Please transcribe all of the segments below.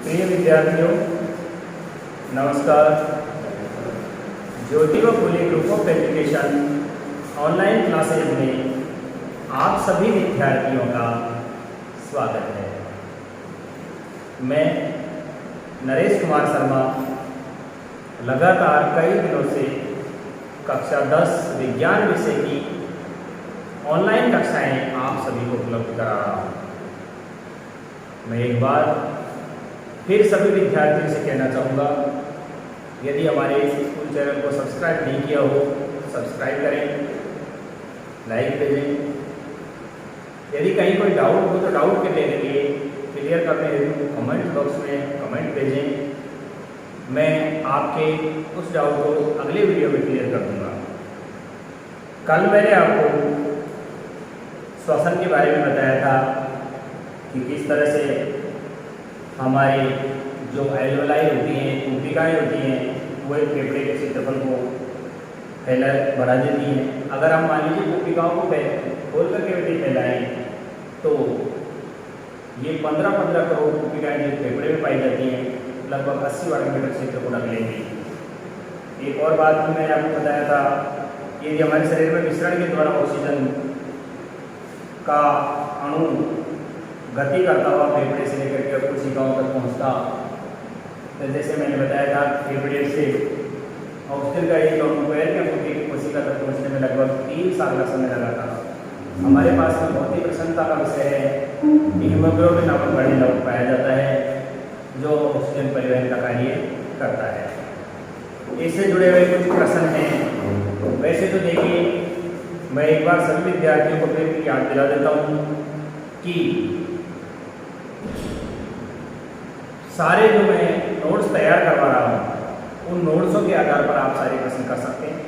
प्रिय विद्यार्थियों, नमस्कार। Jyotiba Phule group of education online classes में आप सभी विद्यार्थियों का स्वागत है। मैं नरेश कुमार शर्मा लगातार कई दिनों से कक्षा 10 विज्ञान विषय की ऑनलाइन कक्षाएं आप सभी को उपलब्ध करा रहा हूँ। मैं एक बार फिर सभी विद्यार्थियों से कहना चाहूँगा, यदि हमारे इस स्कूल चैनल को सब्सक्राइब नहीं किया हो, सब्सक्राइब करें, लाइक भेजें। यदि कहीं कोई डाउट हो तो डाउट के लेने के लिए क्लियर करने हेतु कमेंट बॉक्स में कमेंट भेजें। मैं आपके उस डाउट को अगले वीडियो में क्लियर कर दूँगा। कल मैंने आपको श्वसन के बारे में बताया था कि किस तरह से हमारे जो एल्वेलाई होती हैं, कुंभिकाएँ होती हैं, वो एक फेफड़े के क्षेत्रफल को बढ़ा देती हैं। अगर हम मान लीजिए कुंभिकाओं को खोल करके यदि फैलाएँ तो ये 15-15 करोड़ कुंभिकाएँ जो फेफड़े में पाई जाती हैं, लगभग 80 वर्ग मीटर क्षेत्र को ढक लेंगी। एक और बात भी मैंने आपको बताया था, यदि हमारे शरीर में मिश्रण के द्वारा ऑक्सीजन का अणु गति करता हुआ फेफड़े से लेकर के कोशिकाओं तक पहुंचता, तो जैसे मैंने बताया था फेफड़े से ऑक्सीजन का एक अणु पैर के कोशिका तक पहुंचने में लगभग 3 साल का समय लगा था। हमारे पास में बहुत ही प्रसन्नता का विषय है कि हीमोग्लोबिन नामक बड़े लवण पाया जाता है जो ऑक्सीजन परिवहन का कार्य करता है। इससे जुड़े हुए कुछ प्रश्न हैं। वैसे तो देखिए, मैं एक बार सभी विद्यार्थियों को फिर याद दिला देता हूँ कि सारे जो मैं नोट्स तैयार करवा रहा हूँ उन नोट्सों के आधार पर आप सारे प्रश्न कर सकते हैं,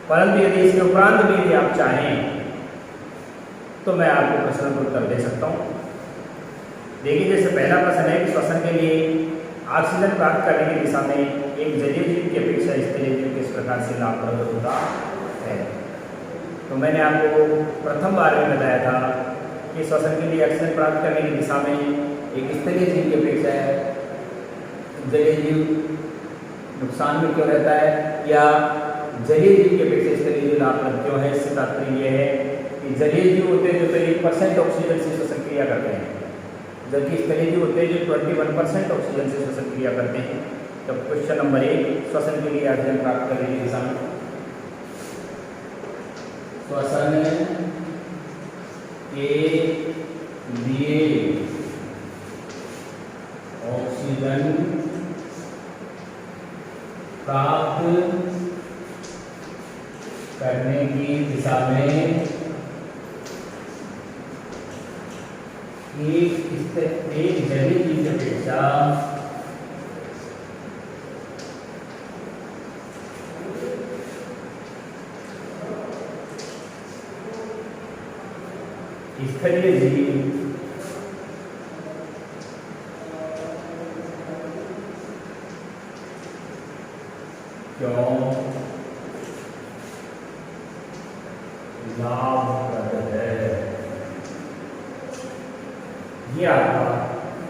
परंतु यदि इसके उपरांत भी यदि आप चाहें तो मैं आपको प्रश्न को उत्तर दे सकता हूँ। देखिए, जैसे पहला प्रश्न है कि श्वसन के लिए ऑक्सीजन प्राप्त करने की दिशा में एक जलीय जीव की अपेक्षा स्थलीय जीव किस प्रकार से लाभप्रद होता है। तो मैंने आपको प्रथम बार में बताया था कि श्वसन के लिए ऑक्सीजन प्राप्त करने की दिशा में एक स्थलीय जीव की अपेक्षा है जलीय जीव नुकसान में क्यों रहता है, या जलीय जीव की अपेक्षा स्थलीय जीव लाभप्रद क्यों है। इससे तात्पर्य यह है कि जलीय जीव होते हैं जो 1% ऑक्सीजन से श्वसन क्रिया करते हैं, जबकि स्थलीय जीव होते हैं जो 21% ऑक्सीजन से श्वसन क्रिया करते हैं। तो क्वेश्चन नंबर 1, श्वसन के लिए ऑक्सीजन प्राप्त करने की दिशा में श्वसन के लिए ऑक्सीजन प्राप्त करने की दिशा में एक जलीय जीव की अपेक्षा स्थलीय जीव क्यों लाभप्रद है, ये आपका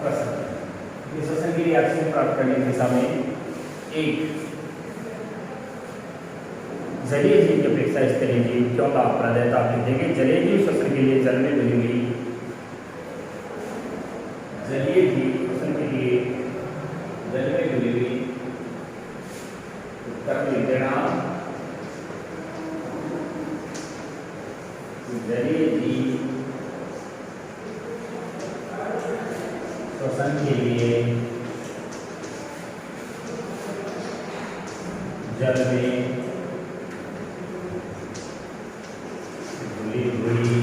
प्रश्न है। श्वसन के लिए ऑक्सीजन प्राप्त करने की दिशा में एक जलीय जीव की अपेक्षा स्थलीय जीव क्यों लाभप्रद है। तो आप लिखेंगे जलीय जीव श्वसन के लिए जल में घुली हुई, जलीय जीव श्वसन के लिए जल में घुली हुई, उत्तर लिख देना। जलीय जीव श्वसन के लिए जल में घुली हुई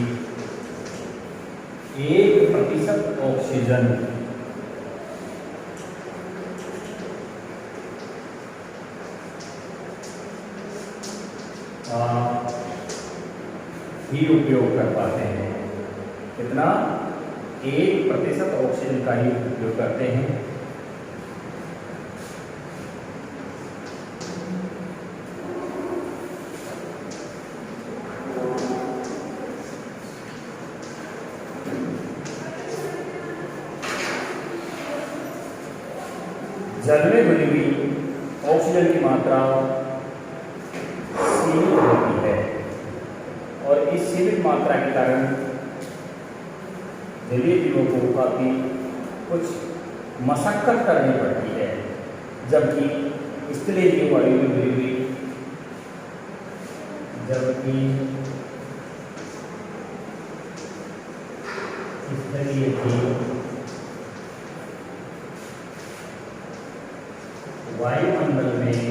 1% ऑक्सीजन ही उपयोग कर पाते हैं। कितना? 1% ऑक्सीजन का ही उपयोग करते हैं। जल में घुली हुई ऑक्सीजन की मात्रा सीमित होती है और इस सीमित मात्रा के कारण जलीय जीवों को काफ़ी कुछ मशक्कत करनी पड़ती है, जबकि स्थलीय जीव वायु में घुली हुई स्थलीय जीव वायुमंडल में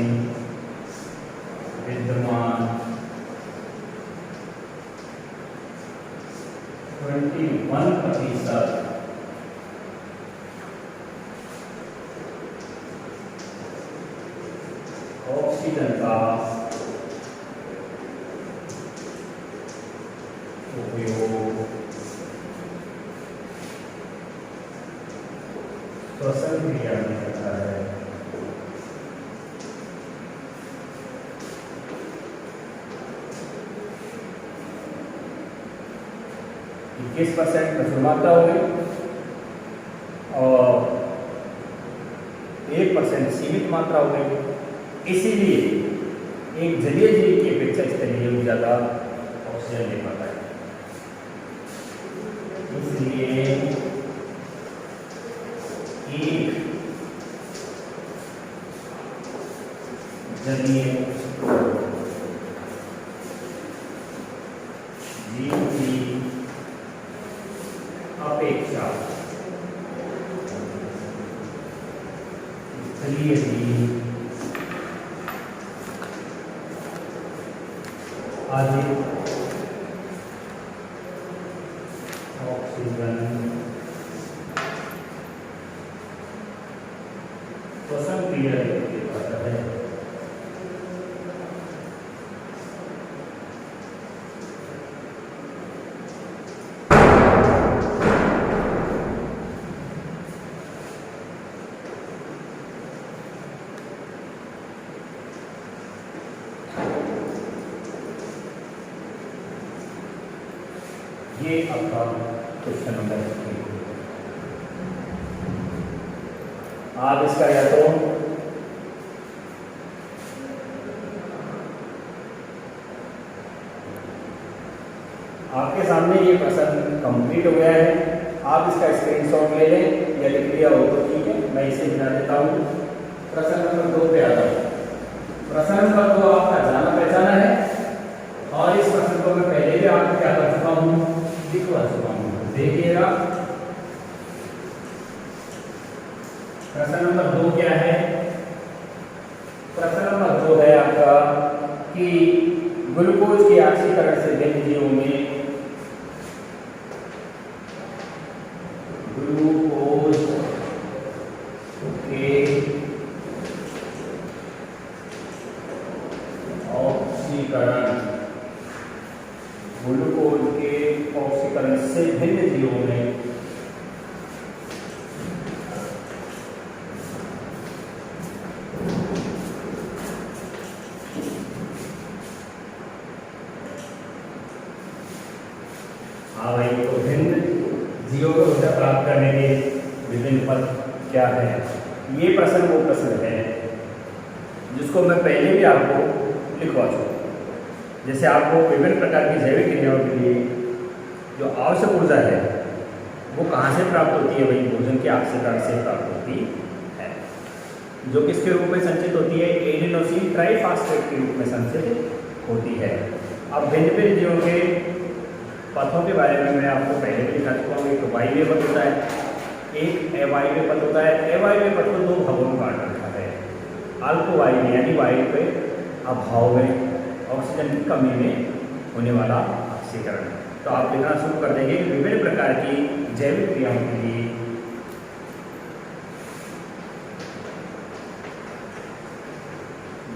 विद्यमान 21% ऑक्सीजन का उपयोग श्वसन क्रिया में करता है। 21% प्रचुर मात्रा हो गई और 1% सीमित मात्रा हो गई। इसीलिए एक जलीय जीव की अपेक्षा स्थलीय जीव ज़्यादा ऑक्सीजन ले पाता है। इसलिए एक जलीय जीव की अपेक्षा स्थलीय जीव अधिक ऑक्सीजन श्वसन क्रिया दे पाता है। ये आपका क्वेश्चन नंबर 3। आप इसका या तो आपके सामने ये प्रश्न कंप्लीट हो गया है, आप इसका स्क्रीनशॉट ले लें या लिख लिया हो तो ठीक है, मैं इसे बना देता हूँ। प्रश्न नंबर 2 पे आता हूँ। प्रश्न नंबर 2 आपका जाना पहचाना है और इस प्रश्न को मैं पहले भी आपको क्या कर चुका हूँ, लिखवा चुका हूँ। देखिएगा प्रश्न नंबर 2 क्या है। प्रश्न नंबर 2 है आपका कि ग्लूकोज के ऑक्सीकरण से भिन्न जीवों में ग्लूकोज के ऑक्सीकरण से भिन्न जीवों में हाँ भाई, तो भिन्न जीवों को ऊर्जा प्राप्त करने के विभिन्न पद क्या है। ये प्रश्न वो प्रश्न है जिसको मैं पहले भी आपको लिखवा चुका। जैसे आपको विभिन्न प्रकार की जैविक क्रियाओं के लिए जो आवश्यक ऊर्जा है वो कहाँ से प्राप्त होती है, वही भोजन के ऑक्सीकरण से प्राप्त होती है, जो किसके रूप में संचित होती है, एडिनोसिन ट्राइफॉस्फेट के रूप में संचित होती है। अब भिन्न भिन्न जीवों के पथों के बारे में मैं आपको पहले भी दिखा चुका हूँ। एक वायवीय पथ होता है, एक अवायवीय पथ होता है। अवायवीय पथ को 2 भागों में बांट रखा है। अल्पवायवीय यानी वायु के अभाव में, ऑक्सीजन की कमी में होने वाला ऑक्सीकरण। तो आप लिखना शुरू कर देंगे कि विभिन्न प्रकार की जैविक क्रियाओं के लिए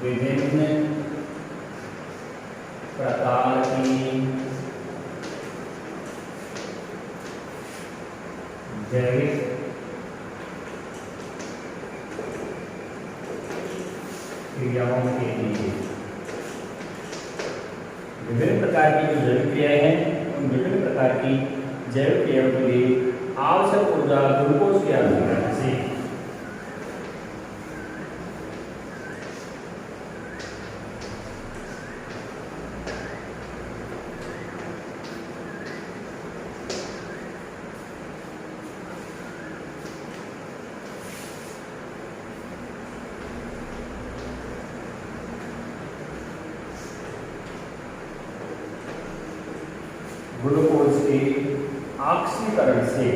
विभिन्न प्रकार की जैविक क्रियाओं के लिए विभिन्न प्रकार की जो जैविक क्रियाएं हैं, उन विभिन्न प्रकार की जैविक क्रियाओं के लिए आवश्यक ऊर्जा ग्लूकोज के ऑक्सीकरण से ग्लूकोज के ऑक्सीकरण से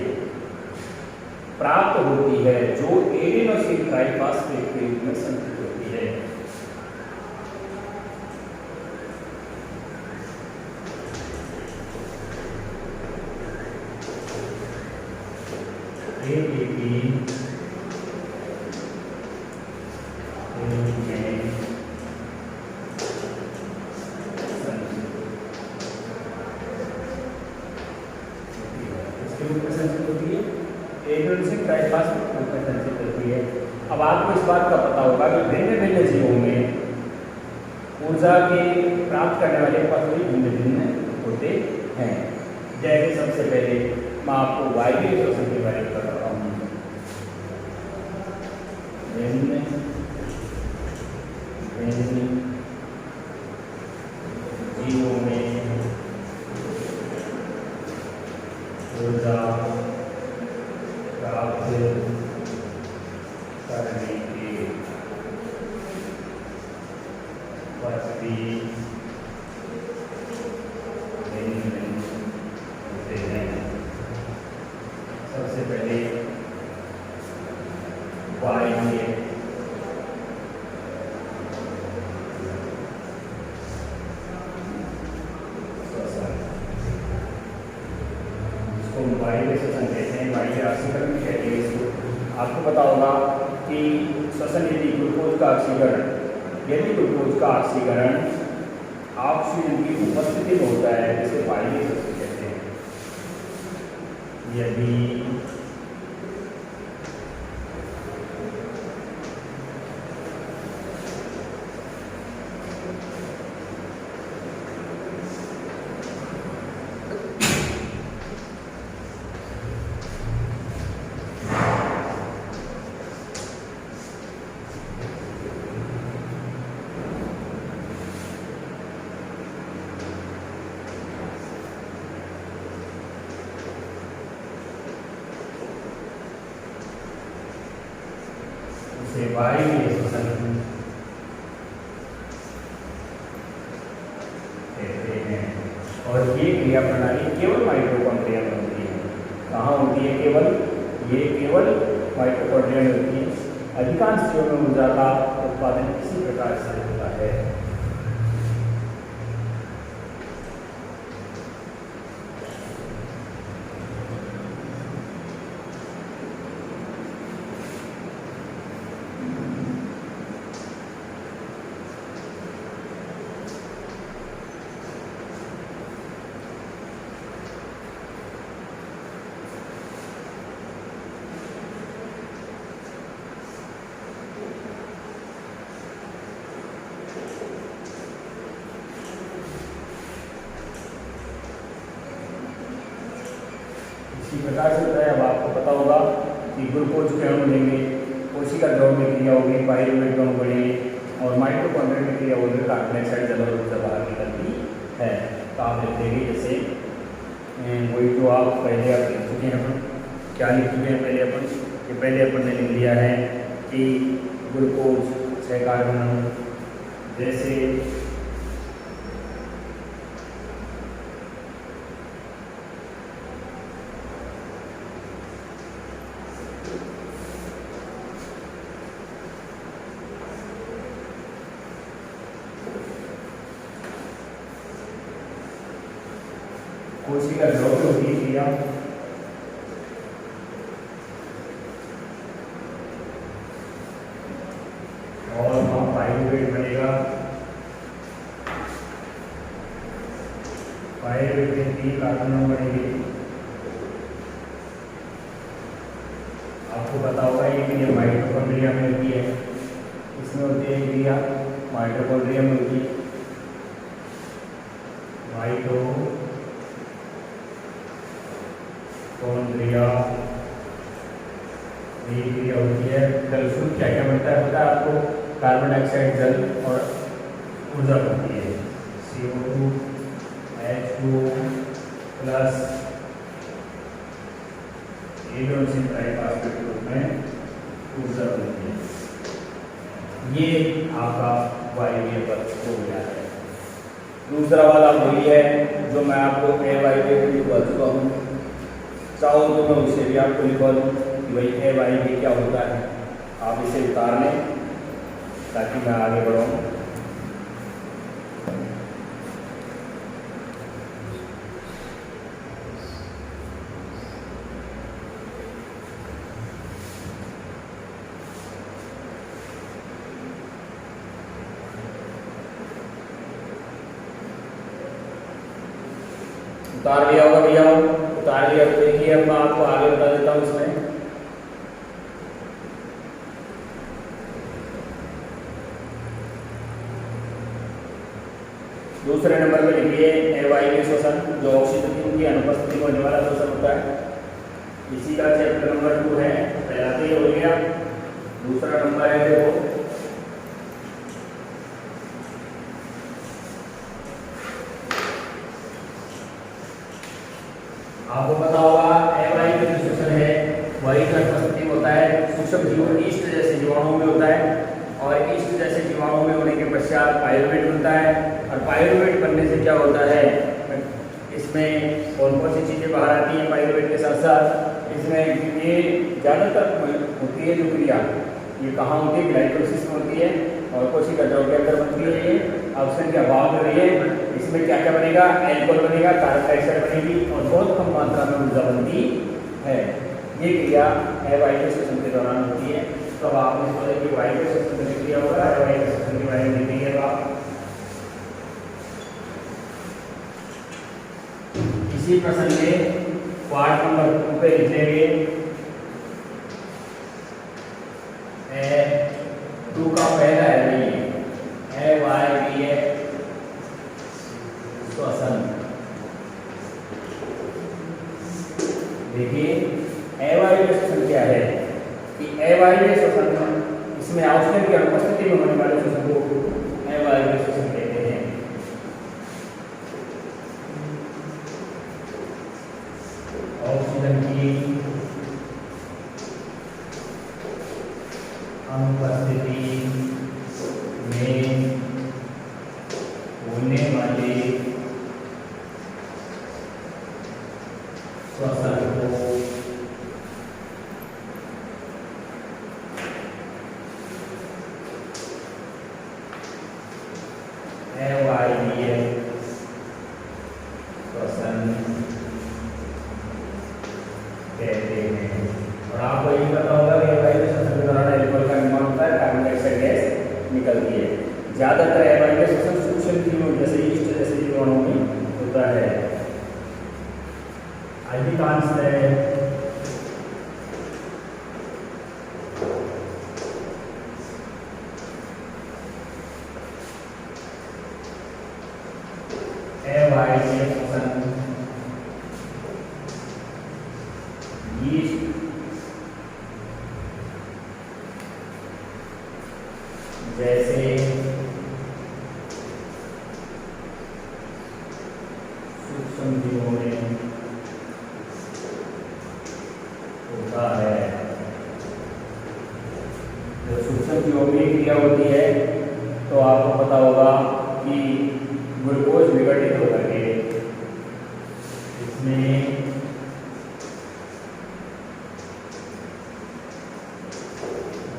प्राप्त होती है, जो एडिनोसिन ट्राइफॉस्फेट के रूप में संचित होती है। अब आपको इस बात का पता होगा कि भिन्न भिन्न जीवों में ऊर्जा के प्राप्त करने वाले पदार्थ भिन्न भिन्न होते हैं। जैसे सबसे पहले मैं आपको वायवीय श्वसन के बारे में बता रहा हूँ। भिन्न जीवों में ऊर्जा प्राप्त करने के पद्धति भिन्न होते हैं। सबसे पहले वायवीय श्वसन, जिसको वायवीय श्वसन कहते हैं, वायवीय ऑक्सीकरण भी कहते हैं इसको। आपको पता होगा कि श्वसन यदि ग्लूकोज का ऑक्सीकरण ऑक्सीजन की उपस्थिति में होता है, जिसे वायवीय श्वसन कहते हैं। यदि वायवीय श्वसन कहते हैं। और ये क्रिया प्रणाली केवल माइटोकॉन्ड्रिया में होती है। कहाँ होती है? केवल माइटोकॉन्ड्रिया में होती है। अधिकांश जीवों में ऊर्जा का उत्पादन इसी प्रकार से होता है। इसी प्रकार से होता है। अब आपको पता होगा कि ग्लूकोज के अणु लेंगे, कोशिका द्रव में क्रिया होगी, पायरुवेट अणु बढ़ेंगे, और माइटोकॉन्ड्रिया में क्रिया होगी, कार्बन डाइऑक्साइड जल और ऊर्जा बाहर निकलती है। तो आप लिख देंगे जैसे वही जो आप पहले आप लिख चुके हैं। अपन क्या लिख चुके हैं पहले अपन? कि पहले अपन ने लिख लिया है कि ग्लूकोज 6 कार्बन अणु, जैसे कोशिका द्रव में होती है क्रिया, और वहाँ पायरुवेट बनेगा। पायरुवेट में 3 कार्बन अणु बनेंगे। आपको पता होगा ये क्रिया माइटोकॉन्ड्रिया में होती है। इसमें होती है क्रिया माइटोकॉन्ड्रिया में होती है। माइटोकॉन्ड्रिया ये क्रिया होती है। जल शुद्ध क्या क्या बनता है पता है आपको? कार्बन डाइऑक्साइड, जल और ऊर्जा बनती है। CO2 H2 plus adenosine triphosphate के रूप में ऊर्जा बनती है। ये आपका वायवीय पद हो गया है। दूसरा वाला वही है जो मैं आपको ए वाई बी लिखवा चुका हूँ, चाहो तो मैं उसे भी आपको लिखवा दूँ कि भाई ए वाई बी क्या होता है। आप इसे उतार लें ताकि मैं आगे बढ़ाऊँ। उतार लिया होगा भैया, उतार लिया तो देखिए अब मैं आपको आगे बता देता हूँ इसमें। दूसरे नंबर पे लिखिए एवाई शोषण, जो ऑक्सीजन की अनुपस्थिति में होने वाला शोषण होता है। इसी का चैप्टर नंबर 2 है, पहला तो ये हो गया। दूसरा नंबर है देखो, आपको पता होगा एवाई का जो शोषण है वही का अनुपस्थिति होता है सूक्ष्म जीव ईस्ट जैसे जीवाणुओं में होता है, और ईस्ट जैसे जीवाणुओं में होने के पश्चात पायरुवेट बनता है। और पायरुवेट बनने से क्या होता है, इसमें कौन कौन सी चीज़ें बाहर आती हैं पायरुवेट के साथ साथ, इसमें ये ज़्यादातर होती है जो क्रिया, ये कहाँ होती है, ग्लाइकोलिसिस में होती है और कोशिका द्रव के अंदर बनती है। ये ऑक्सीजन के अभाव में रही है, इसमें क्या क्या बनेगा, एल्कोहल बनेगा, कार्बन डाइऑक्साइड बनेगी और बहुत कम मात्रा में ऊर्जा बनती है। ये क्रिया एवाई शोषण के दौरान होती है। तो आपने सोचा कि वायु के शोषण में क्रिया होगा, एवाई के शोषण के बारे में लिखेंगे तो आप इसी प्रश्न के पार्ट नंबर 2 पे लिख लेंगे। 2 का पहला है ये एवाई शोषण। देखिए एवाई शोषण क्या है कि एवाई शोषण, इसमें ऑक्सीजन की अनुपस्थिति में होने वाले शोषण को एवाई शोषण कहते हैं। ऑक्सीजन की अनुपस्थिति में होने वाले श्वसन को एवाई श्वसन कहते हैं। और आपको ये पता होगा कि एवाई श्वसन के दौरान एल्कोहल का निर्माण होता है, कार्बन डाइऑक्साइड गैस निकलती है। ज्यादातर एवाई श्वसन सूक्ष्म जीवों जैसे ईस्ट जैसे जीवाणुओं में होता है। अधिकांश एवाई शोषण ईस्ट जैसे सूक्ष्म जीवों में होता है। जब सूक्ष्म जीवों में क्रिया होती है तो आपको पता होगा कि ग्लूकोज विघटित होकर के इसमें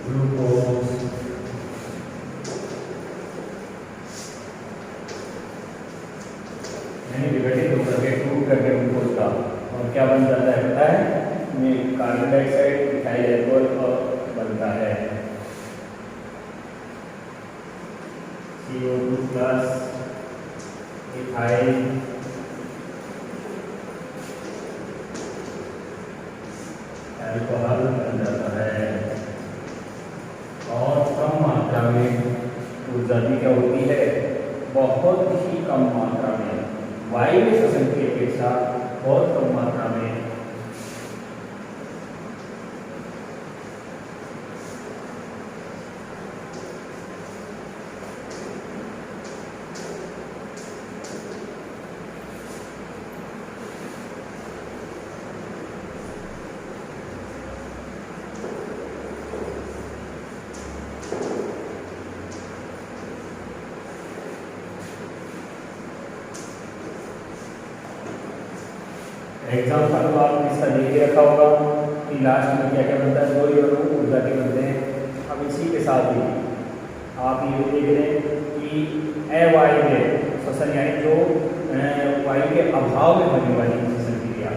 ग्लूकोज विघटित होकर के टूट करके ग्लूकोज का और क्या बन जाता है पता है, में कार्बन डाइऑक्साइड मिथाइल अल्कोहल बनता है CO2 प्लस इथाइल अल्कोहल बन जाता है। और कम मात्रा में ऊर्जा भी क्या होती है, बहुत ही कम मात्रा में, वायु शोषण की अपेक्षा बहुत कम मात्रा में एग्जाम का तो आपने इसका देख के रखा होगा कि लास्ट में क्या क्या बनता है, 2 इलेक्ट्रॉन ऊर्जा के बनते हैं। अब इसी के साथ ही आप ये देख रहे हैं कि अवायवीय श्वसन यानी जो वायु के अभाव में होने वाली श्वसन क्रिया,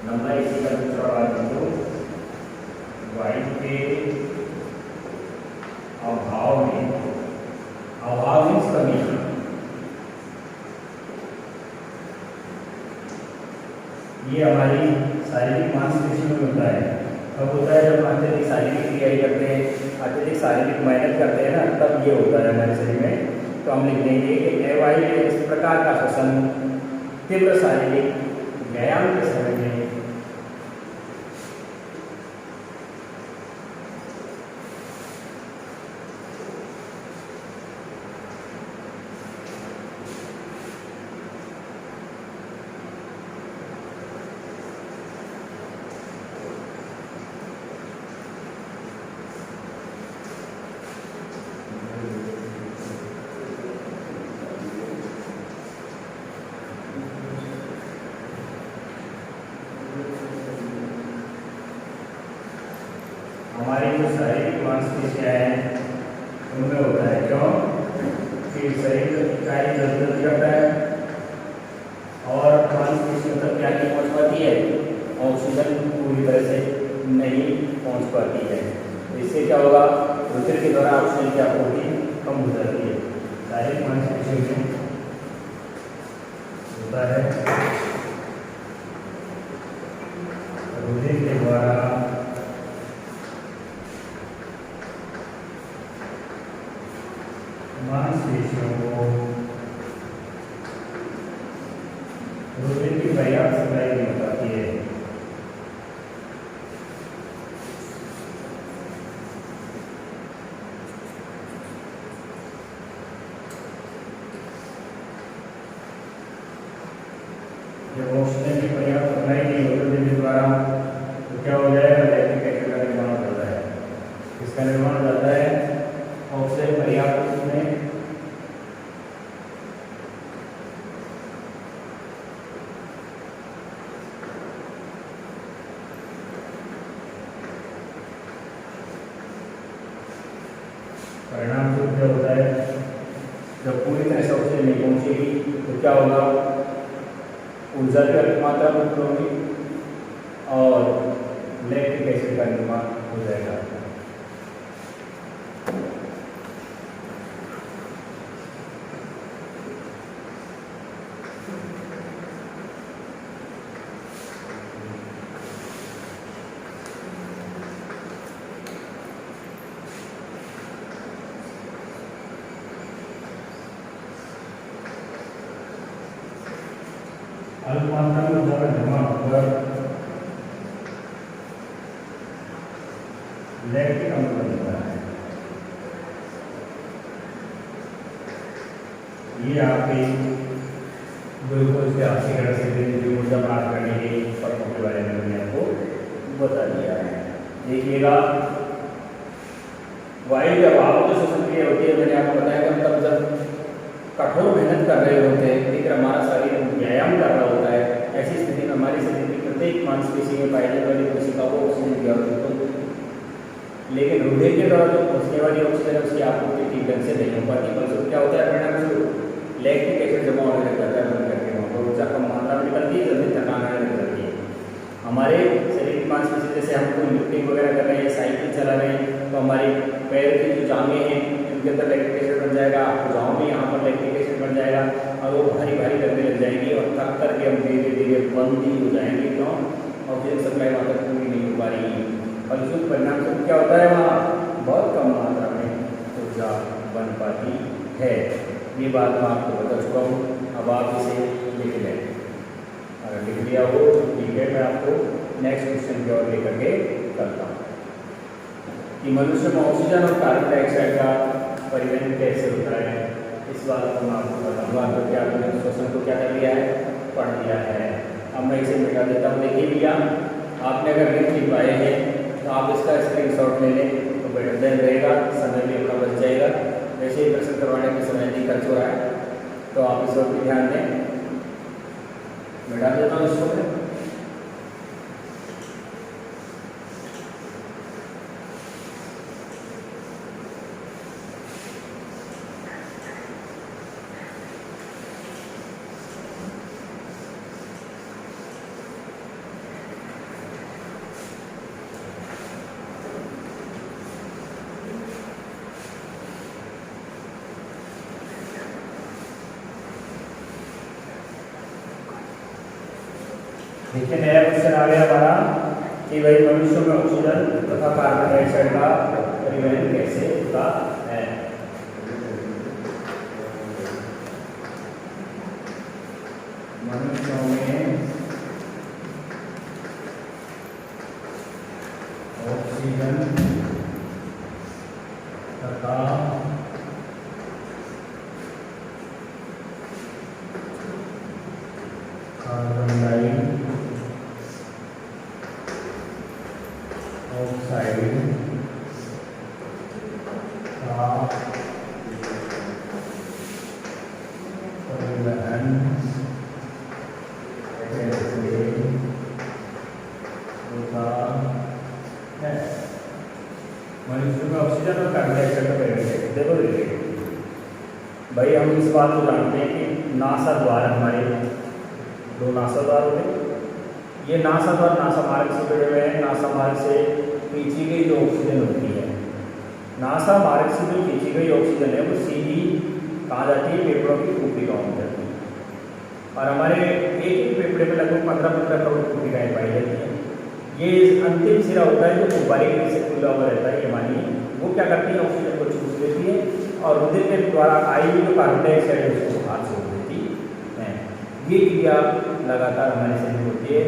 नंबर इसी का दूसरा वाक्य जो वायु के अभाव में, अभाव मीन्स कमी, ये हमारी शारीरिक मांसपेशी में होता है। कब होता है? जब अत्यधिक शारीरिक क्रियाएं करते हैं, अत्यधिक शारीरिक मेहनत करते हैं ना, तब ये होता है हमारे शरीर में। तो हम लिख देंगे कि अवायवीय इस प्रकार का श्वसन तीव्र शारीरिक व्यायाम के समय में हमारी जो शारीरिक मांसपेशियाँ हैं उनमें होता है। क्यों? कि शरीर कार्य जल्दी करता है और मांसपेशियों तक क्या नहीं पहुँच पाती है, ऑक्सीजन पूरी तरह से नहीं पहुँच पाती है। इससे क्या होगा? रुधिर के द्वारा ऑक्सीजन की आपूर्ति कम हो जाती है। शारीरिक मांसपेशियों में होता है रुधिर के द्वारा मांसपेशियों को रुधिर की पर्याप्त सप्लाई नहीं हो पाती है। जब ऑक्सीजन की पर्याप्त सप्लाई नहीं हो रुधिर के द्वारा तो क्या हो जाएगा? लैक्टिक एसिड का निर्माण हो जाता है। इसका निर्माण हो जाता है ऑक्सीजन पर्याप्त में परिणाम स्वरूप क्या होता है? जब पूरी तरह से ऑक्सीजन नहीं पहुंचेगी तो क्या होगा? ऊर्जा की अधिक मात्रा में होगी और लैक्टिक एसिड का निर्माण हो जाएगा। अल्प मात्रा में ऊर्जा का निर्माण होकर लैक्टिक अम्ल बनता है। ये आपके ग्लूकोज के ऑक्सीकरण से ऊर्जा प्राप्त करने के पद्धतों के बारे में मैंने आपको बता दिया है। देखिएगा, वायु के अभाव जो श्वसन क्रिया होती है, मैंने आपको बताया कि तब जब कठोर मेहनत कर रहे होते हैं, लेकिन हमारा शरीर व्यायाम कर रहा होता है, ऐसी स्थिति में हमारी शरीर की प्रत्येक मांसपेशी में पाई जाने वाली कोशिका को ऑक्सीजन की आवश्यकता होती है। लेकिन रुधिर के द्वारा जो पहुँचने वाली ऑक्सीजन है उसकी आपूर्ति ठीक ढंग से नहीं हो पाती। बल्कि क्या होता है? परिणाम स्वरूप लैक्टिक एसिड जमा होने लग जाता है, बंद करके वहाँ ऊर्जा कम मात्रा में निकलती है, जल्दी थकान आने लग जाती है। हमारे शरीर की मांसपेशी, जैसे हम कोई लिफ्टिंग वगैरह कर रहे हैं, साइकिल चला रहे हैं, तो हमारी पैर की जो जांघें हैं उनके अंदर लैक्टिक एसिड बन जाएगा, भुजाओं में यहाँ पर लैक्टिक एसिड बन जाएगा और वो भारी भारी लगने लग जाएगी और थक करके हम धीरे धीरे बंद ही हो जाएंगे। क्यों? ऑक्सीजन सप्लाई वहाँ तक पूरी नहीं हो पा रही है। और इसके परिणाम से क्या होता है? वहाँ बहुत कम मात्रा में ऊर्जा बन पाती है। ये बात मैं आपको बता चुका हूँ, अब आप इसे लिख लें। अगर लिख लिया हो तो ठीक है, मैं आपको नेक्स्ट क्वेश्चन की ओर लेकर के करता हूँ कि मनुष्य में ऑक्सीजन और कार्बन डाइऑक्साइड का परिवहन कैसे होता है। इस बात को मैं आपको बताऊँगा। तो क्या आपने क्वेश्चन को क्या कर लिया है? पढ़ लिया है। अब मैं इसे मिटा देता हूँ। देखिए भैया, आपने अगर लिख नहीं पाए हैं तो आप इसका स्क्रीनशॉट ले लें तो बेहतर रहेगा, समय भी अपना बच जाएगा। वैसे ही प्रश्न करवाने में समय नहीं खर्च हो रहा है, तो आप इस वक्त ध्यान दें। मैं डाल देता हूँ इसको मैं। देखिए नया क्वेश्चन आ गया हमारा कि भाई मनुष्य में ऑक्सीजन तथा कार्बन डाइऑक्साइड का परिवहन कैसे होता है। मनुष्यों में ऑक्सीजन तथा कार्बन डाइऑक्साइड का परिवहन होता है। मनुष्य में ऑक्सीजन और कार्बन डाइऑक्साइड का परिवहन देखो भाई हम इस बात को जानते हैं कि नासा द्वारा हमारे दो नासा द्वार होते, ये नासा द्वार नासा मार्ग से जुड़े हुए हैं। नासा मार्ग से खींची गई जो ऑक्सीजन होती है, नासा मार्ग से जो खींची गई ऑक्सीजन है वो सीधी कहाँ जाती है, फेफड़ों की कोशिकाओं में जाती है। और हमारे एक फेफड़े में लगभग 15-15 करोड़ कोशिकाएं पाई जाती हैं। ये अंतिम सिरा होता है जो गुब्बारे से खुला हुआ रहता है, ये मानिए वो क्या करती है, ऑक्सीजन को चूस लेती है और रुधिर के द्वारा आई हुई जो कार्बन डाइऑक्साइड है उसको बाहर छोड़ देती है। ये क्रिया लगातार हमारे शरीर में होती है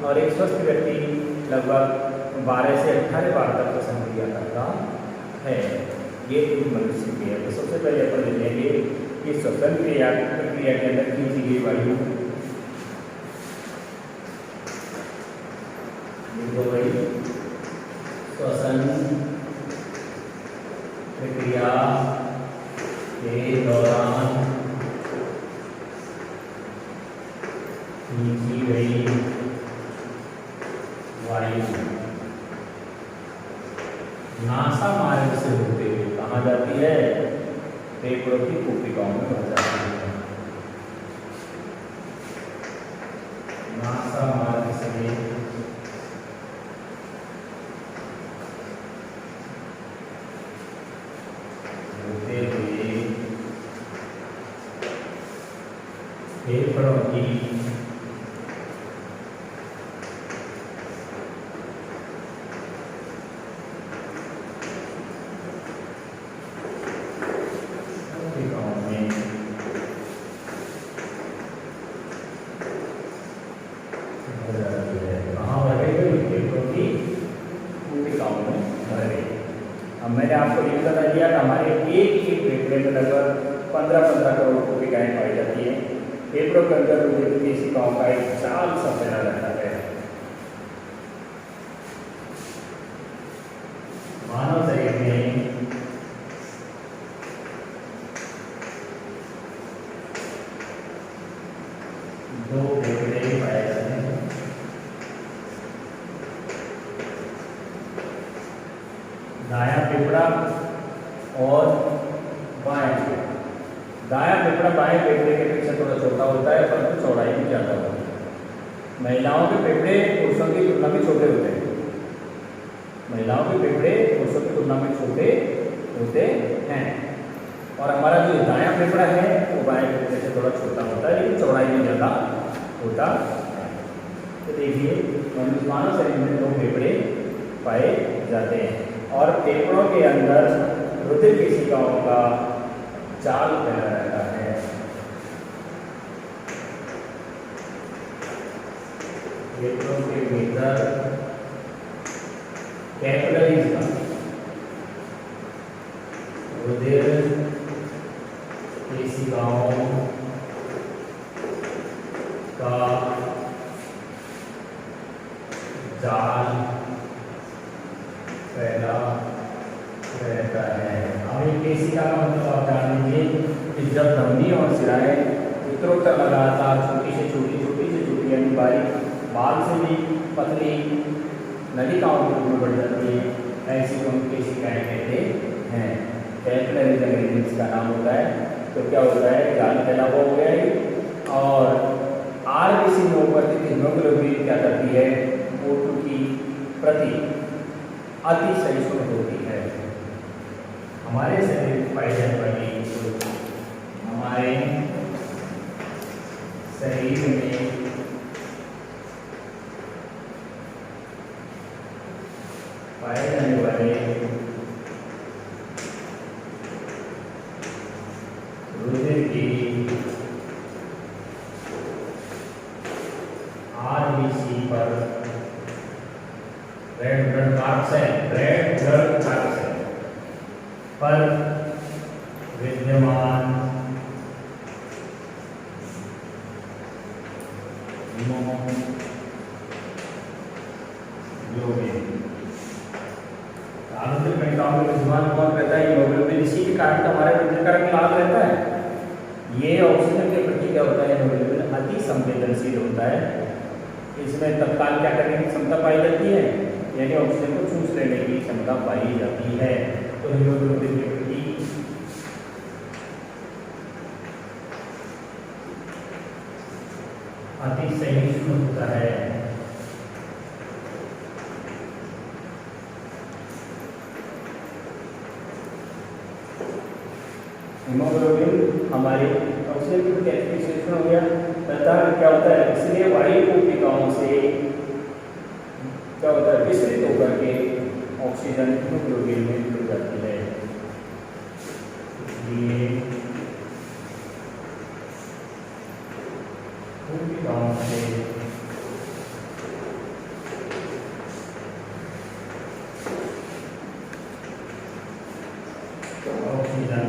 और एक स्वस्थ व्यक्ति लगभग 12 से 18 बार तक श्वसन क्रिया करता है। ये मनुष्य की है। तो सबसे पहले अपन देखेंगे कि श्वसन क्रिया प्रक्रिया के अंदर खींची गई वायु श्वसन प्रक्रिया के दौरान खींची गई वायु नासा मार्ग से होते हुए कहाँ जाती है, फेफड़ों की कोशिकाओं में भर जाती है। नासा मार्ग से होते हुए फेफड़ों की मैंने आपको ये बता दिया कि हमारे एक फेफड़े में लगभग 15-15 करोड़ कोशिकाएं पाई जाती हैं। फेफड़ों के अंदर रुधिर कोशिकाओं का एक जाल सा फैला रहता है। मानव शरीर में दो फेफड़े पाए जाते हैं, दायां फेफड़ा और बायां फेफड़ा। दायां फेफड़ा बाएं फेफड़े के अपेक्षा थोड़ा छोटा होता है परंतु चौड़ाई भी ज़्यादा होती है। महिलाओं के फेफड़े पुरुषों की तुलना में छोटे होते हैं। महिलाओं के फेफड़े पुरुषों की तुलना में छोटे होते हैं और हमारा जो दायां फेफड़ा है वो बाएं फेफड़े से थोड़ा छोटा होता है लेकिन चौड़ाई भी ज़्यादा होता है। तो देखिए मानव शरीर में दो फेफड़े पाए जाते हैं और फेफड़ों के अंदर रुधिर कोशिकाओं का जाल फैला रहता है। फेफड़ों के भीतर कैपिलरीज का रुधिर कोशिकाओं का जाल फैला रहता है। अब एक कोशिका का मतलब आप जान लीजिए कि जब धमनी और सिराएं उत्तरोत्तर लगातार छोटी से छोटी यानी बारीक बाल से भी पतली नलिकाओं के रूप में बढ़ जाती है, ऐसी को हम केशिकाएं कहते हैं। कैपिलरी जंग इसका नाम होता है। तो क्या होता है, जाल फैला हुआ हो गया है और आरबीसी में उपस्थित हीमोग्लोबिन क्या करती है, O2 की प्रति अति सहिष्णु होती है। हमारे शरीर में पाई जाने वाली हमारे शरीर में पाए जाने वाले रुधिर की आरबीसी पर रेड ब्लड सेल पर विद्यमान हीमोग्लोबिन आंतरिक कणिकाओं में विद्यमान कौन रहता है, हीमोग्लोबिन। इसी के कारण हमारे रुधिर का रंग लाल रहता है। ये ऑक्सीजन के प्रति क्या होता है, हीमोग्लोबिन अति संवेदनशील होता है। इसमें तत्काल क्या करने की क्षमता पाई जाती है, यानी ऑक्सीजन को चूस लेने की क्षमता पाई जाती है। तो हीमोग्लोबिन के प्रति अति सहिष्णु होता है। हीमोग्लोबिन हमारे ऑक्सीजन के प्रति अति सहिष्णु हो गया तथा क्या होता है, इसलिए वायु कोशिकाओं से क्या होता है, विस्तृत होकर के ऑक्सीजन हीमोग्लोबिन में जुड़ जाती है। इसलिए कोशिकाओं से ऑक्सीजन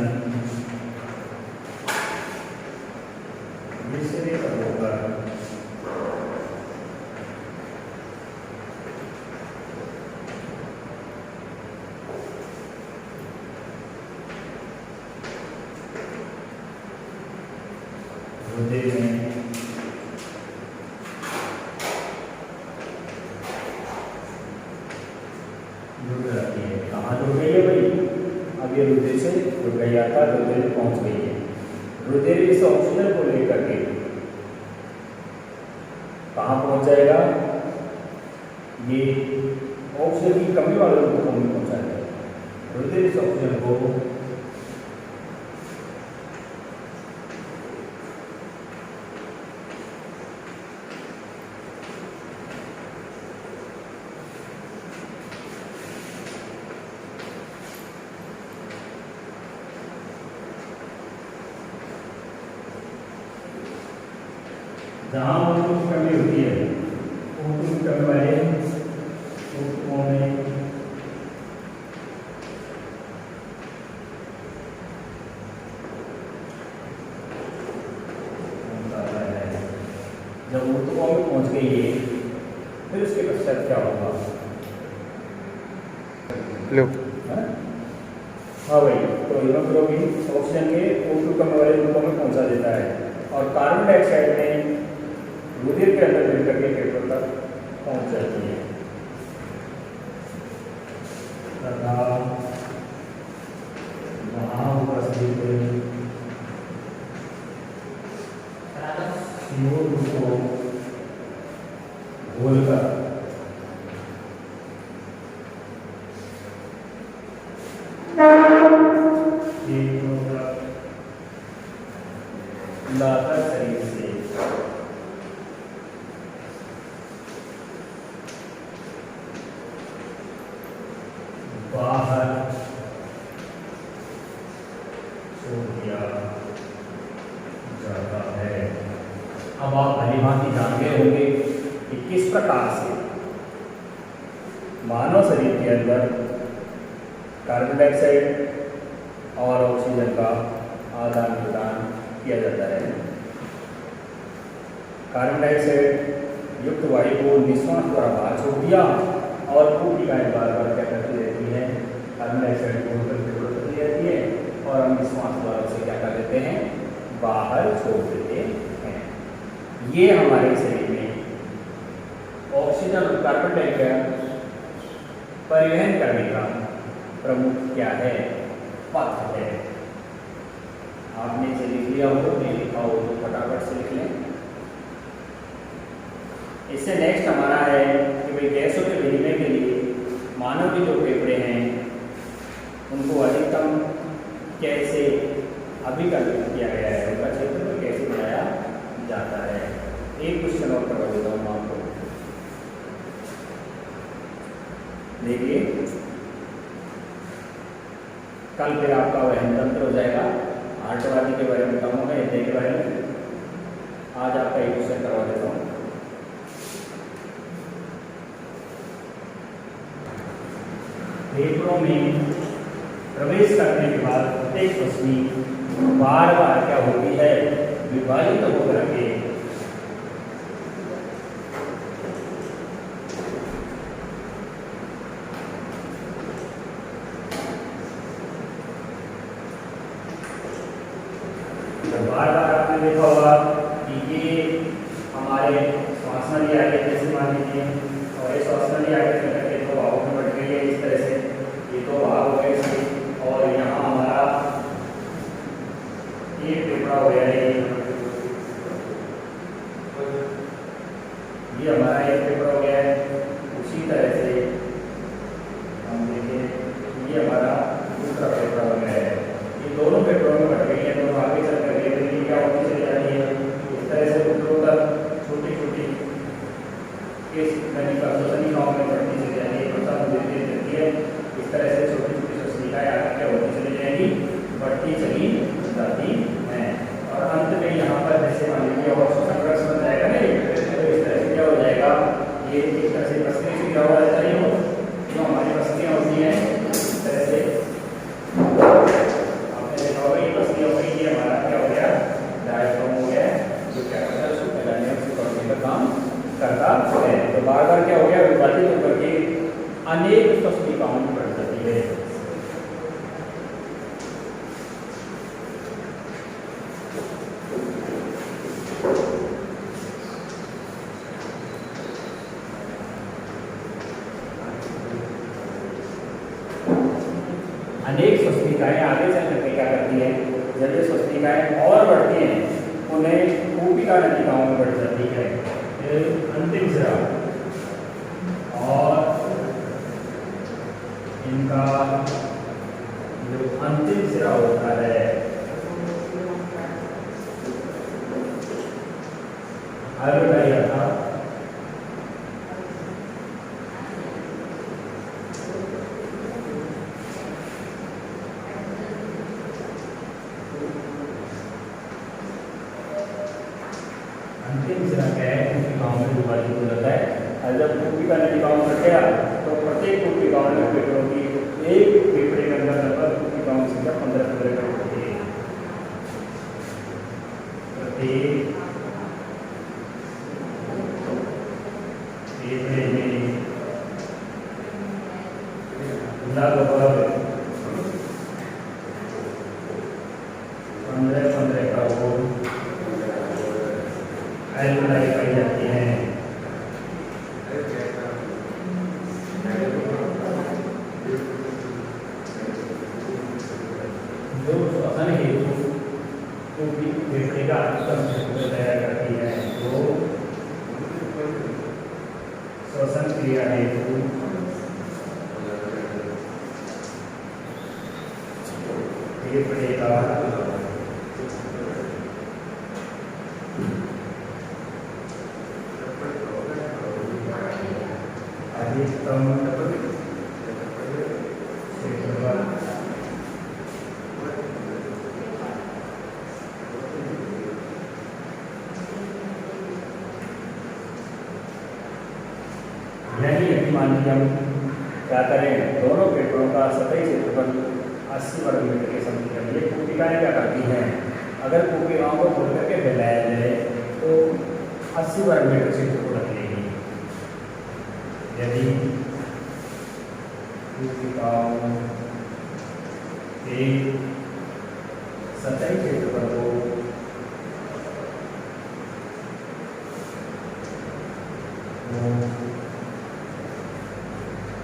विस्तृत होकर रुधिर में जुड़ जाती है। कहाँ जुड़ गई है भाई, अब ये रुधिर से जुड़ गया था, रुधिर में पहुंच गई है। रुधिर इस ऑक्सीजन को लेकर के कहाँ पहुंच जाएगा, ये ऑक्सीजन की कमी वाले लोगों को पहुंचा जाएगा। रुधिर इस ऑक्सीजन को जहाँ O2 की कमी होती है, O2 की कमी वाले ऊतकों में जब ऊतकों में पहुंच गई है, फिर उसके पश्चात क्या होगा, हाँ भाई, तो हीमोग्लोबिन ऑक्सीजन के O2 कमी वाले ऊतकों में पहुंचा देता है और कार्बन डाइऑक्साइड में रुधिर के अंदर मिलकर के फेफड़ों तक पहुंच जाती है तथा वहाँ उपस्थित CO2 को घोलकर लाकर शरीर से बाहर छोड़ दिया जाता है। अब आप भलीभांति जान गए होंगे कि किस प्रकार से मानव शरीर के अंदर कार्बन डाइऑक्साइड और ऑक्सीजन का आदान प्रदान किया जाता है। कार्बन डाइऑक्साइड युक्त वायु को निश्वास द्वारा बाहर छोड़ दिया और कोशिकाएं बार बार क्या करती रहती हैं, कार्बन डाइऑक्साइड को करती रहती है और हम निश्वास द्वारा उसे क्या कर देते हैं, बाहर छोड़ देते हैं। ये हमारे शरीर में परिवहन करने का प्रमुख क्या है? पथ है। आपने इसे लिख लिया हो, नहीं लिखा हो तो फटाफट से लिख लें। इससे नेक्स्ट हमारा है कि भाई गैसों के विनिमय के लिए मानव के जो फेफड़े हैं उनको अधिकतम कैसे अभिकल्पित किया गया है, उनका क्षेत्रफल कैसे बनाया जाता है। एक क्वेश्चन और करवा देता हूँ आपको, देखिए कल फिर आपका वहन तंत्र हो जाएगा, आर्टवादी के बारे में बताऊंगा, हृदय के बारे में। आज आपका एक क्वेश्चन करवा देता हूँ। फेफड़ों में प्रवेश करने के बाद प्रत्येक रश्मि बार बार क्या होती है? विभाजित होकर के बार बार आपने देखा होगा कि ये हमारे श्वासनली आगे जैसे मान लीजिए, और ये श्वासनली आगे चल के दो भागों में बट गई है इस तरह से, ये दो भाग हो गए इसके, और यहाँ हमारा एक फेफड़ा हो गया है, ये हमारा एक फेफड़ा हो गया है। उसी तरह से हम देखें ये हमारा दूसरा फेफड़ा हो गया है, ये दोनों फेफड़ों में बट गई है, दोनों आगे चल कर क्या होती चली जाती है इस तरह से ऊपरों तक छोटी छोटी इस नदी का श्वसनिकाओं में बढ़ती चली जाती है, प्रसाद देती रहती है। इस तरह से छोटी छोटी श्वसनिकाएं आगे क्या होती चली जाएगी? बढ़ती चली जाती हैं। और अंत में यहाँ पर जैसे मान लीजिए और श्वसन बन जाएगा ना, तो इस तरह से क्या हो जाएगा? ये एक तरह से पसली से क्या हो जाता है, जो हमारी पसलियाँ होती हैं इस तरह से आपने देखा होगा, ये पसलियाँ हो गई, ये हमारा क्या हो गया? डायफ्राम हो गया, जो क्या करता है उसको फैलाने और सुखाने का काम करता है। तो बार बार क्या हो गया? विभाजित होकर के अनेक श्वसनिकाओं में बढ़ जाती है। अनेक श्वसनिकाएं आगे चल करके क्या करती है? जब ये श्वसनिकाएं और बढ़ती हैं उन्हें कूपिका नलिकाओं में बढ़ जाती है। अंतिम सिरा और इनका जो अंतिम सिरा होता है अल्वेओलाई था, अंतिम सिरा क्या है? कोशिकाओं में विभाजित हो जाता है। और जब कोशिका नलिकाओं में बढ़ गया तो प्रत्येक कोशिकाओं में फेफड़ों की एक फेफड़े के अंदर लगभग कोशिकाओं की संख्या 15-15 करोड़ होती है। प्रत्येक फेफड़े में लगभग 15-15 करोड़ एल्वेओलाई पाई जाती हैं। जो श्वसन हेतु फेफड़े का अधिकतम क्षेत्र तैयार करती है, जो श्वसन क्रिया हेतु फेफड़े का अधिकतम क्षेत्रफल यानी मान लीजिए हम क्या करें, दोनों फेफड़ों का सतही क्षेत्रफल 80 वर्ग मीटर के समझ लिए कोशिकाएं क्या करती हैं? अगर कोशिकाओं को खोल करके फैलाया जाए तो 80 वर्ग मीटर क्षेत्रफल रखेगी। यदि कोशिकाओं के सतही क्षेत्रफल को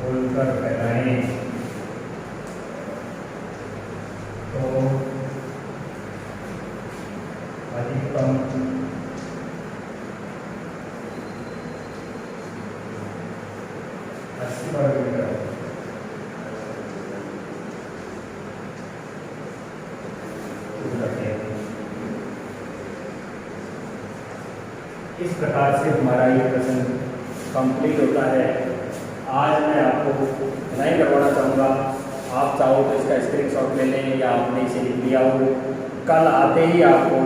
खोलकर फैलाएं तो अधिकतम 80 वर्ग मीटर इस प्रकार से हमारा ये प्रश्न कंप्लीट होता है। आज मैं आपको नहीं करवाना चाहूँगा, आप चाहो तो इसका स्क्रीनशॉट ले लें या आपने इसे लिख लिया हो। कल आते ही आपको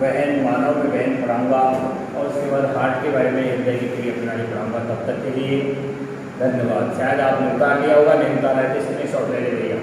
वहन मानव में वहन पढ़ाऊँगा और उसके बाद हार्ट के बारे में हृदय की क्रिया प्रणाली पढ़ाऊँगा। तब तक के लिए धन्यवाद। शायद आपने उतार लिया होगा, नहीं उतारा है तो स्क्रीनशॉट ले ले भैया।